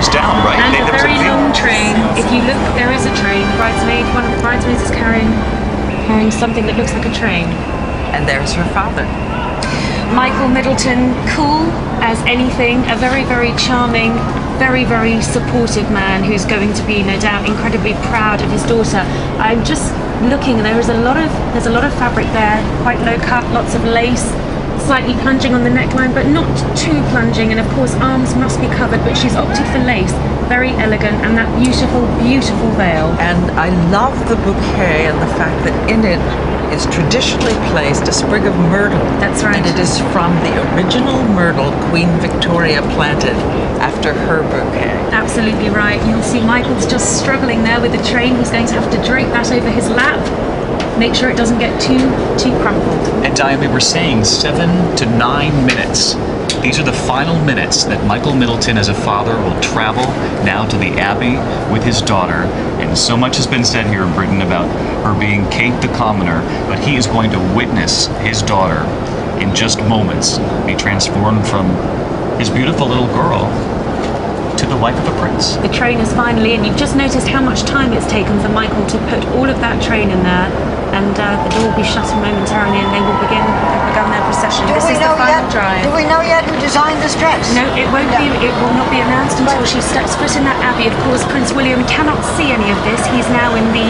goes down, right? And a very long train. If you look, there is a train. One of the bridesmaids is carrying something that looks like a train. And there's her father. Michael Middleton, cool as anything, a very, very charming, very, very supportive man who's going to be, no doubt, incredibly proud of his daughter. I'm just looking, there's a lot of fabric there, quite low cut, lots of lace, slightly plunging on the neckline, but not too plunging, and of course arms must be covered, but she's opted for lace, very elegant, and that beautiful, beautiful veil. And I love the bouquet and the fact that in it is traditionally placed a sprig of myrtle. That's right. And it is from the original myrtle Queen Victoria planted after her bouquet. Absolutely right. You'll see Michael's just struggling there with the train. He's going to have to drape that over his lap. Make sure it doesn't get too crumpled. And Diane, we were saying 7 to 9 minutes. These are the final minutes that Michael Middleton as a father will travel now to the Abbey with his daughter. And so much has been said here in Britain about her being Kate the Commoner, but he is going to witness his daughter in just moments be transformed from his beautiful little girl to the wife of a prince. The train is finally in. You've just noticed how much time it's taken for Michael to put all of that train in there, and the door will be shut momentarily and they will begun their procession. This is the final drive. Do we know yet who designed this dress? No, it won't be. It will not be announced until she steps foot in that abbey. Of course, Prince William cannot see any of this. He's now in the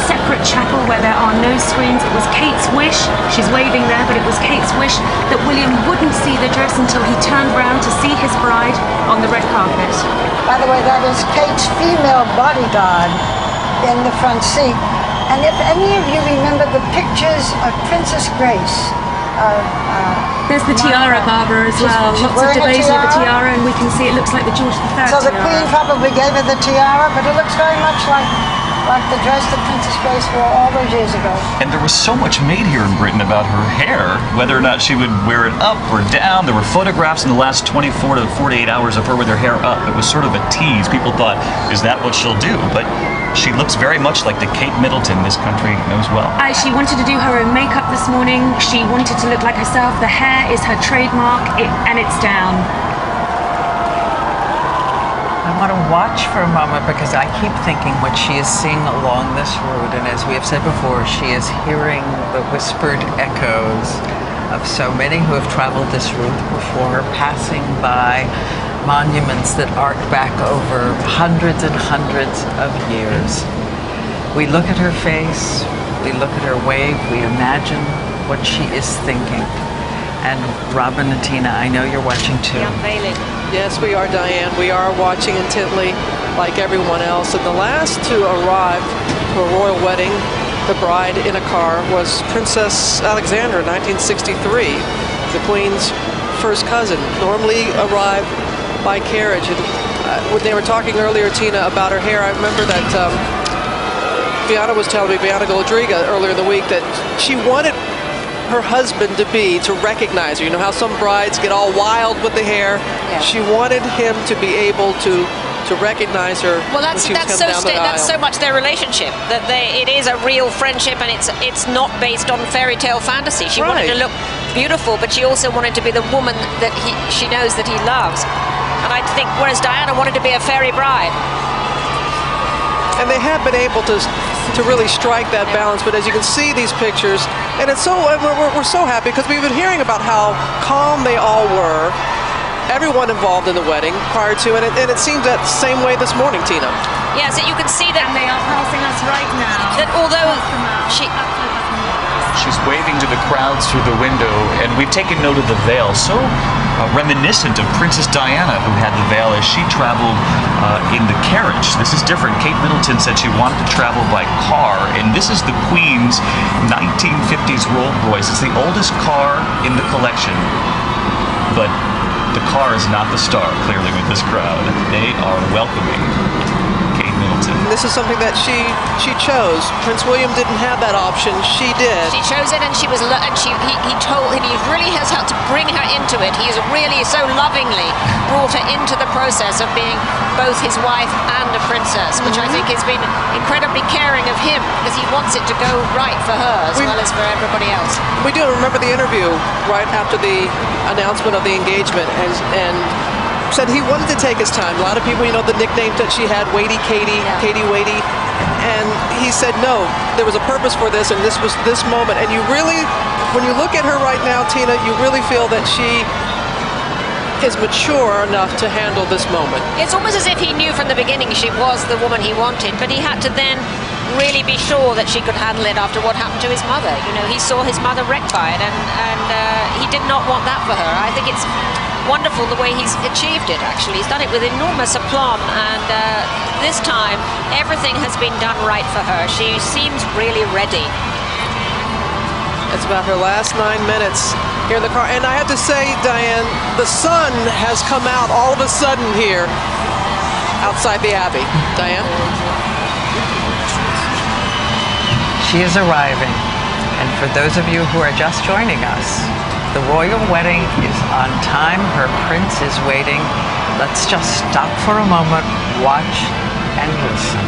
separate chapel where there are no screens. It was Kate's wish. She's waving there, but it was Kate's wish that William wouldn't see the dress until he turned round to see his bride on the red carpet. By the way, that is Kate's female bodyguard in the front seat. And if any of you remember the pictures of Princess Grace, there's the tiara, Barbara, as well. Lots of debate over the tiara, and we can see it looks like the George III so the tiara. Queen probably gave her the tiara, but it looks very much like the dress that Princess Grace wore all those years ago. And there was so much made here in Britain about her hair, whether or not she would wear it up or down. There were photographs in the last 24 to 48 hours of her with her hair up. It was sort of a tease. People thought, is that what she'll do? But she looks very much like the Kate Middleton this country knows well. She wanted to do her own makeup this morning. She wanted to look like herself. The hair is her trademark, and it's down. I want to watch for a moment because I keep thinking what she is seeing along this road, and as we have said before, she is hearing the whispered echoes of so many who have traveled this route before, passing by monuments that arc back over hundreds and hundreds of years. We look at her face, we look at her wave, we imagine what she is thinking. And Robin and Tina, I know you're watching too. Yes, we are, Diane. We are watching intently like everyone else. And the last to arrive to a royal wedding, the bride in a car, was Princess Alexandra, 1963, the Queen's first cousin. Normally arrived by carriage. And when they were talking earlier, Tina, about her hair, I remember that Bianca was telling me, Bianca Goldriga, earlier in the week, that she wanted her husband to recognize her. You know how some brides get all wild with the hair? Yeah. She wanted him to be able to recognize her. Well, that's so much their relationship, that it is a real friendship, and it's not based on fairy tale fantasy. She wanted to look beautiful, but she also wanted to be the woman that she knows that he loves. And I think, whereas Diana wanted to be a fairy bride. And they have been able to really strike that balance. But as you can see these pictures, and it's we're so happy because we've been hearing about how calm they all were, everyone involved in the wedding prior to, and it seems that same way this morning, Tina. Yes, you can see that. And they are passing us right now. That although she's waving to the crowds through the window, and we've taken note of the veil, so reminiscent of Princess Diana, who had the veil as she traveled in the carriage. This is different. Kate Middleton said she wanted to travel by car, and this is the Queen's 1950s Rolls Royce. It's the oldest car in the collection, but the car is not the star, clearly, with this crowd. They are welcoming Kate Middleton. This is something that she chose. Prince William didn't have that option. She did. She chose it, and he told him he really has had to bring her into it. He has really so lovingly brought her into the process of being both his wife and a princess, which I think has been incredibly caring of him, because he wants it to go right for her as well as for everybody else. We do remember the interview right after the announcement of the engagement, and said he wanted to take his time. A lot of people, you know, the nicknames that she had, Waity Katie, Katie Waity. And he said, no, there was a purpose for this, and this was this moment. And you really, when you look at her right now, Tina, you really feel that she is mature enough to handle this moment. It's almost as if he knew from the beginning she was the woman he wanted, but he had to then really be sure that she could handle it after what happened to his mother. You know, he saw his mother wrecked by it, and he did not want that for her. I think it's wonderful the way he's achieved it, actually. He's done it with enormous aplomb, and this time everything has been done right for her. She seems really ready. It's about her last 9 minutes here in the car. And I have to say, Diane, the sun has come out all of a sudden here outside the Abbey. Diane? She is arriving. And for those of you who are just joining us, the royal wedding is on time. Her prince is waiting. Let's just stop for a moment, watch, and listen.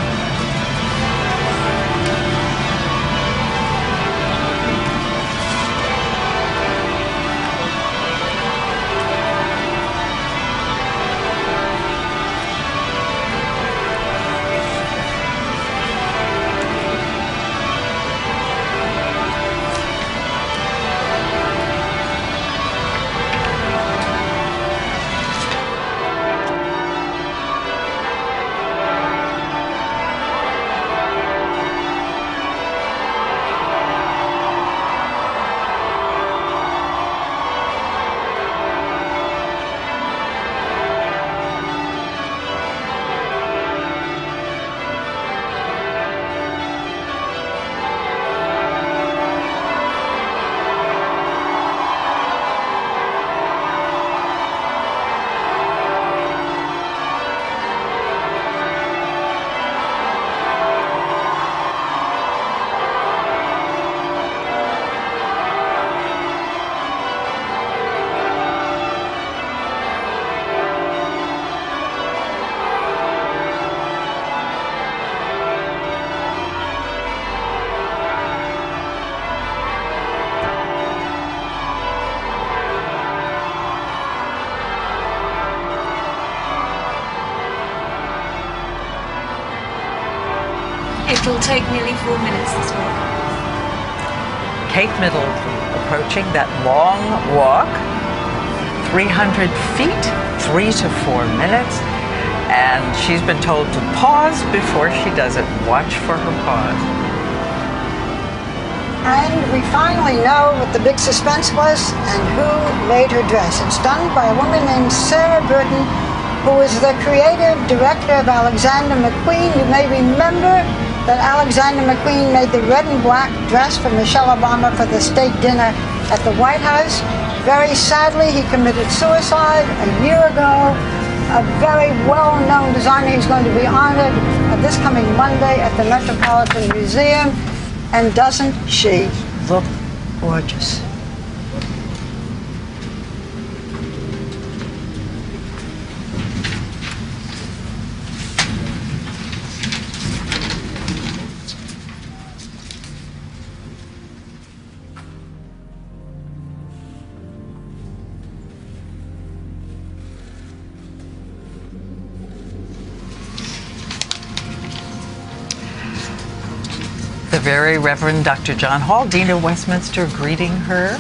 It'll take nearly 4 minutes this walk. Kate Middleton approaching that long walk, 300 feet, 3 to 4 minutes, and she's been told to pause before she does it. Watch for her pause. And we finally know what the big suspense was and who made her dress. It's done by a woman named Sarah Burton, who is the creative director of Alexander McQueen. You may remember that Alexander McQueen made the red and black dress for Michelle Obama for the state dinner at the White House. Very sadly, he committed suicide a year ago. A very well-known designer. He's going to be honored this coming Monday at the Metropolitan Museum. And doesn't she look gorgeous? The Very Reverend Dr. John Hall, Dean of Westminster, greeting her.